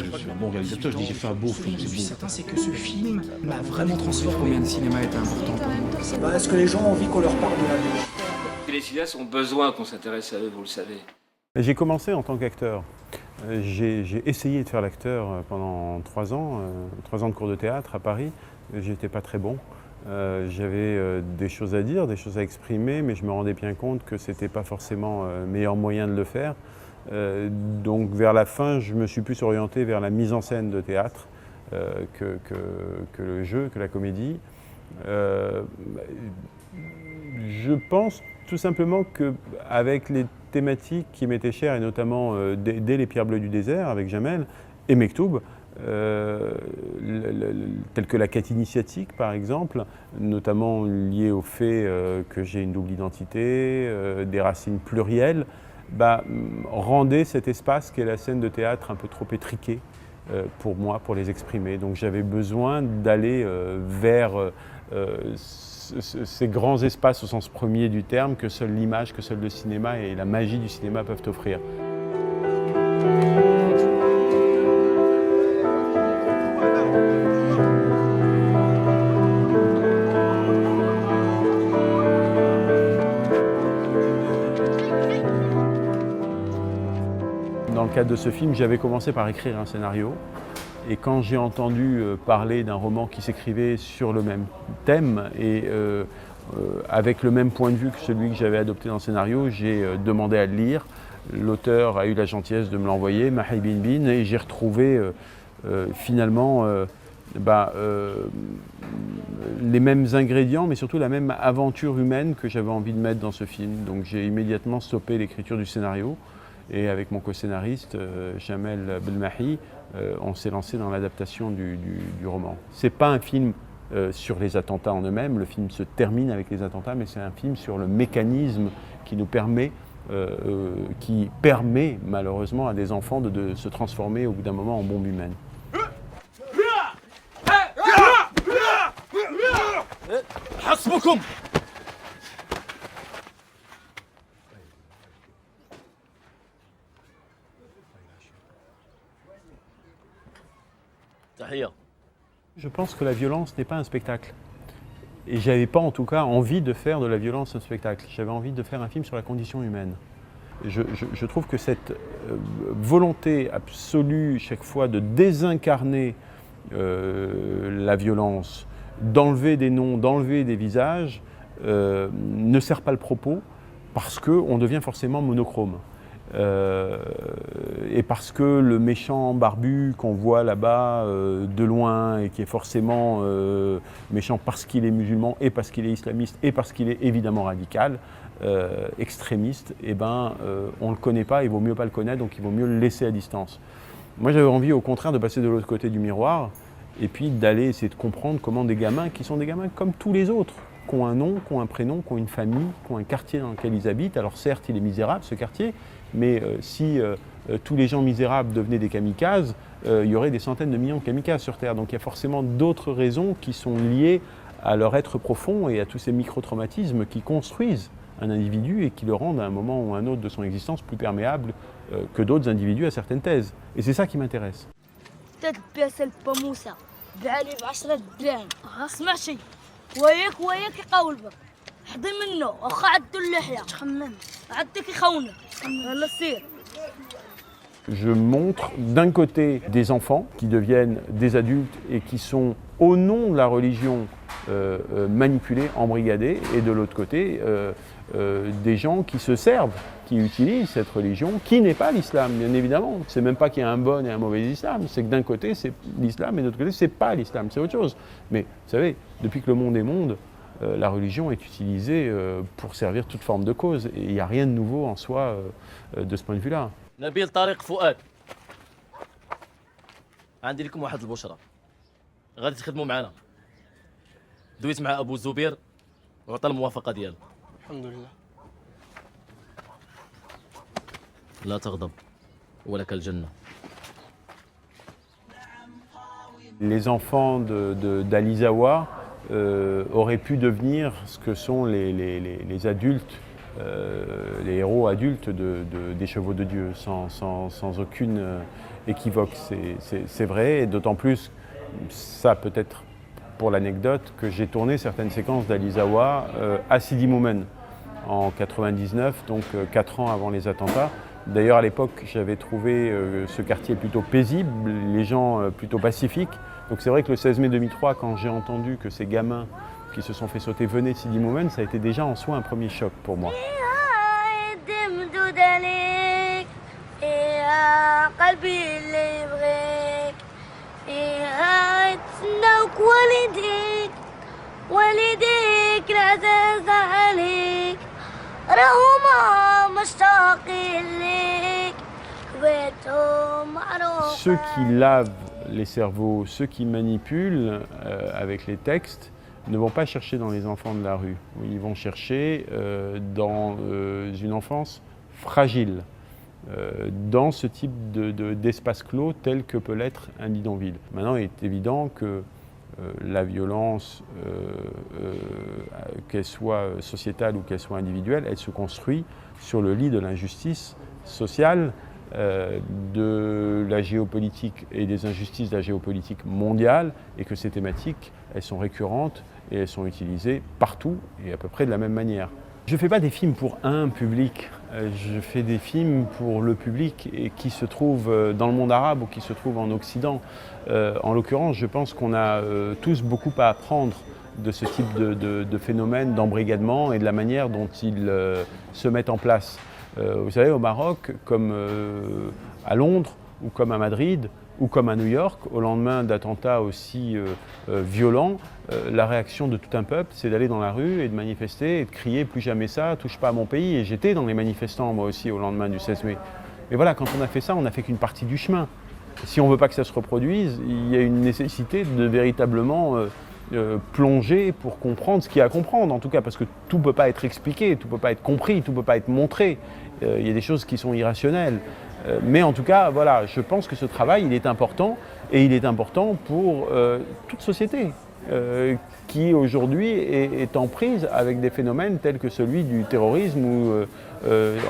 je suis un bon réalisateur, je dis j'ai fait un beau film, Ce que je suis c'est beau. certain, c'est que ce film m'a vraiment transformé. Combien de cinéma était important pour nous? Est-ce que les gens ont envie qu'on leur parle de la vie? Les cinéastes ont besoin qu'on s'intéresse à eux, vous le savez. J'ai commencé en tant qu'acteur. J'ai essayé de faire l'acteur pendant 3 ans, 3 ans de cours de théâtre à Paris. J'étais pas très bon. J'avais des choses à dire, des choses à exprimer, mais je me rendais bien compte que c'était pas forcément le meilleur moyen de le faire. Donc vers la fin, je me suis plus orienté vers la mise en scène de théâtre que le jeu, que la comédie. Je pense tout simplement qu'avec les thématiques qui m'étaient chères, et notamment dès Les Pierres Bleues du désert avec Jamel et Mektoub, telles que la quête initiatique par exemple, notamment liée au fait que j'ai une double identité, des racines plurielles, rendait cet espace qu'est la scène de théâtre un peu trop étriqué pour moi, pour les exprimer. Donc j'avais besoin d'aller vers ces grands espaces au sens premier du terme que seule l'image, que seul le cinéma et la magie du cinéma peuvent offrir. Dans le cadre de ce film, j'avais commencé par écrire un scénario. Et quand j'ai entendu parler d'un roman qui s'écrivait sur le même thème et avec le même point de vue que celui que j'avais adopté dans le scénario, j'ai demandé à le lire. L'auteur a eu la gentillesse de me l'envoyer, Mahi Bin Bin, et j'ai retrouvé finalement les mêmes ingrédients, mais surtout la même aventure humaine que j'avais envie de mettre dans ce film. Donc j'ai immédiatement stoppé l'écriture du scénario. Et avec mon co-scénariste, Jamel Belmahi, on s'est lancé dans l'adaptation du roman. Ce n'est pas un film sur les attentats en eux-mêmes, le film se termine avec les attentats, mais c'est un film sur le mécanisme qui nous permet, qui permet malheureusement à des enfants de se transformer au bout d'un moment en bombe humaine. Je pense que la violence n'est pas un spectacle. Et j'avais pas en tout cas envie de faire de la violence un spectacle. J'avais envie de faire un film sur la condition humaine. Je trouve que cette volonté absolue chaque fois de désincarner la violence, d'enlever des noms, d'enlever des visages, ne sert pas le propos parce qu'on devient forcément monochrome. Et parce que le méchant barbu qu'on voit là-bas de loin et qui est forcément méchant parce qu'il est musulman et parce qu'il est islamiste et parce qu'il est évidemment radical, extrémiste, on ne le connaît pas, il vaut mieux pas le connaître, donc il vaut mieux le laisser à distance. Moi j'avais envie au contraire de passer de l'autre côté du miroir et puis d'aller essayer de comprendre comment des gamins qui sont des gamins comme tous les autres, qui ont un nom, qui ont un prénom, qui ont une famille, qui ont un quartier dans lequel ils habitent. Alors certes il est misérable ce quartier, mais si tous les gens misérables devenaient des kamikazes, il y aurait des centaines de millions de kamikazes sur Terre. Donc il y a forcément d'autres raisons qui sont liées à leur être profond et à tous ces micro-traumatismes qui construisent un individu et qui le rendent à un moment ou à un autre de son existence plus perméable que d'autres individus à certaines thèses. Et c'est ça qui m'intéresse. حضي منه اخ عدوا اللحيه تخمم عدك يخونه يلا سير. Je montre d'un côté des enfants qui deviennent des adultes et qui sont au nom de la religion manipulés, embrigadés, et de l'autre côté des gens qui se servent, qui utilisent cette religion, qui n'est pas l'islam, bien évidemment. C'est même pas qu'il y a un bon et un mauvais islam, c'est que d'un côté c'est l'islam et de l'autre côté c'est pas l'islam, c'est autre chose. Mais vous savez, depuis que le monde est monde, la religion est utilisée pour servir toute forme de cause. Et il n'y a rien de nouveau en soi de ce point de vue-là. نبيل طارق فؤاد عندي لكم واحد البشرة غادي تخدموا معنا دويت مع أبو الزبير وعطى الموافقة ديالو الحمد لله لا تغضب ولك الجنة. Les enfants d'Alizawa auraient pu devenir ce que sont les adultes, les héros adultes des Chevaux de Dieu, sans aucune équivoque, c'est vrai, et d'autant plus, ça peut-être pour l'anecdote, que j'ai tourné certaines séquences d'Alizawa à Sidi Moumen en 99, donc 4 ans avant les attentats. D'ailleurs, à l'époque, j'avais trouvé ce quartier plutôt paisible, les gens plutôt pacifiques. Donc c'est vrai que le 16 mai 2003, quand j'ai entendu que ces gamins qui se sont fait sauter venaient de Sidi Moumen, ça a été déjà en soi un premier choc pour moi. Ceux qui lavent les cerveaux, ceux qui manipulent avec les textes, ne vont pas chercher dans les enfants de la rue. Ils vont chercher dans une enfance fragile, dans ce type d'espace clos tel que peut l'être un bidonville. Maintenant, il est évident que la violence, qu'elle soit sociétale ou qu'elle soit individuelle, elle se construit sur le lit de l'injustice sociale, de la géopolitique et des injustices de la géopolitique mondiale, et que ces thématiques, elles sont récurrentes et elles sont utilisées partout et à peu près de la même manière. Je ne fais pas des films pour un public, je fais des films pour le public et qui se trouve dans le monde arabe ou qui se trouve en Occident. En l'occurrence, je pense qu'on a tous beaucoup à apprendre de ce type de phénomène d'embrigadement et de la manière dont ils se mettent en place. Vous savez, au Maroc, comme à Londres, ou comme à Madrid, ou comme à New York, au lendemain d'attentats aussi violents, la réaction de tout un peuple, c'est d'aller dans la rue et de manifester et de crier « plus jamais ça, touche pas à mon pays ». Et j'étais dans les manifestants, moi aussi, au lendemain du 16 mai. Mais voilà, quand on a fait ça, on n'a fait qu'une partie du chemin. Si on ne veut pas que ça se reproduise, il y a une nécessité de véritablement plonger pour comprendre ce qu'il y a à comprendre, en tout cas, parce que tout ne peut pas être expliqué, tout ne peut pas être compris, tout ne peut pas être montré. Il y a des choses qui sont irrationnelles. Mais en tout cas, voilà, je pense que ce travail, il est important, et il est important pour toute société qui aujourd'hui est en prise avec des phénomènes tels que celui du terrorisme ou,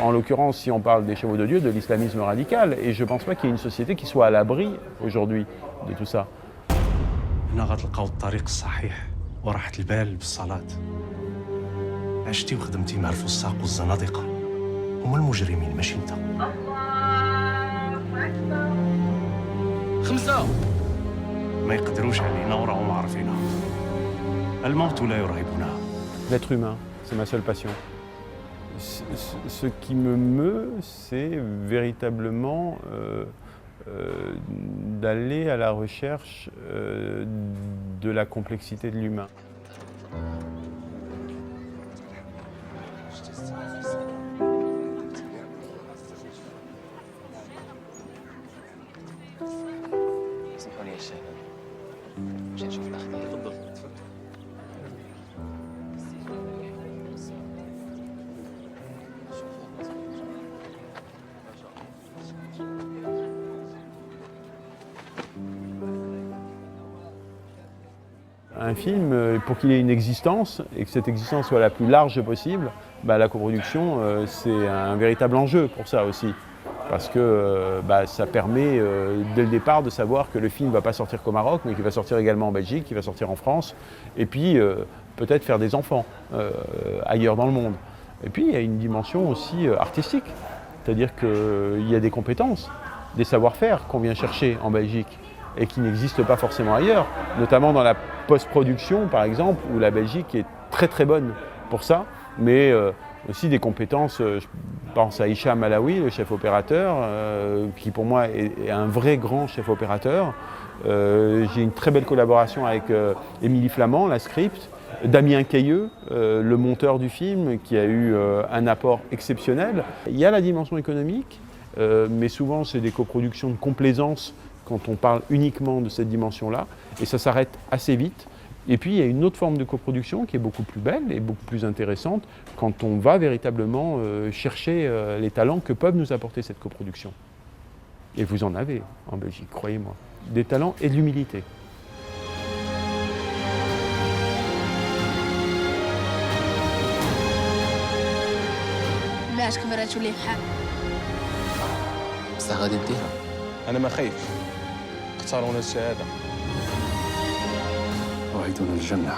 en l'occurrence, si on parle des chevaux de Dieu, de l'islamisme radical. Et je ne pense pas qu'il y ait une société qui soit à l'abri aujourd'hui de tout ça. هنا غتلقاو الطريق الصحيح وراحة البال بالصلاة. عشتي وخدمتي مع الفساق والزنادقة، هما المجرمين ماشي انت. خمسة ما يقدروش علينا وراهم عارفينها. الموت لا يرهبنا. L'être humain, c'est ma seule passion. Ce qui me meut, c'est véritablement d'aller à la recherche de la complexité de l'humain. Un film, pour qu'il ait une existence, et que cette existence soit la plus large possible, la coproduction, c'est un véritable enjeu pour ça aussi. Parce que ça permet, dès le départ, de savoir que le film ne va pas sortir qu'au Maroc, mais qu'il va sortir également en Belgique, qu'il va sortir en France, et puis peut-être faire des enfants ailleurs dans le monde. Et puis il y a une dimension aussi artistique, c'est-à-dire qu'il y a des compétences, des savoir-faire qu'on vient chercher en Belgique, et qui n'existent pas forcément ailleurs, notamment dans la post-production par exemple, où la Belgique est très très bonne pour ça, mais aussi des compétences, je pense à Hicham Alaoui, le chef opérateur, qui pour moi est un vrai grand chef opérateur. J'ai une très belle collaboration avec Émilie Flamand, la script, Damien Cailleux, le monteur du film, qui a eu un apport exceptionnel. Il y a la dimension économique, mais souvent c'est des coproductions de complaisance quand on parle uniquement de cette dimension-là, et ça s'arrête assez vite. Et puis il y a une autre forme de coproduction qui est beaucoup plus belle et beaucoup plus intéressante quand on va véritablement chercher les talents que peuvent nous apporter cette coproduction. Et vous en avez en Belgique, croyez-moi. Des talents et de l'humilité. بصح غادي نديرها أنا ما خايفش. اختارونا الشهادة. وعدونا الجنة.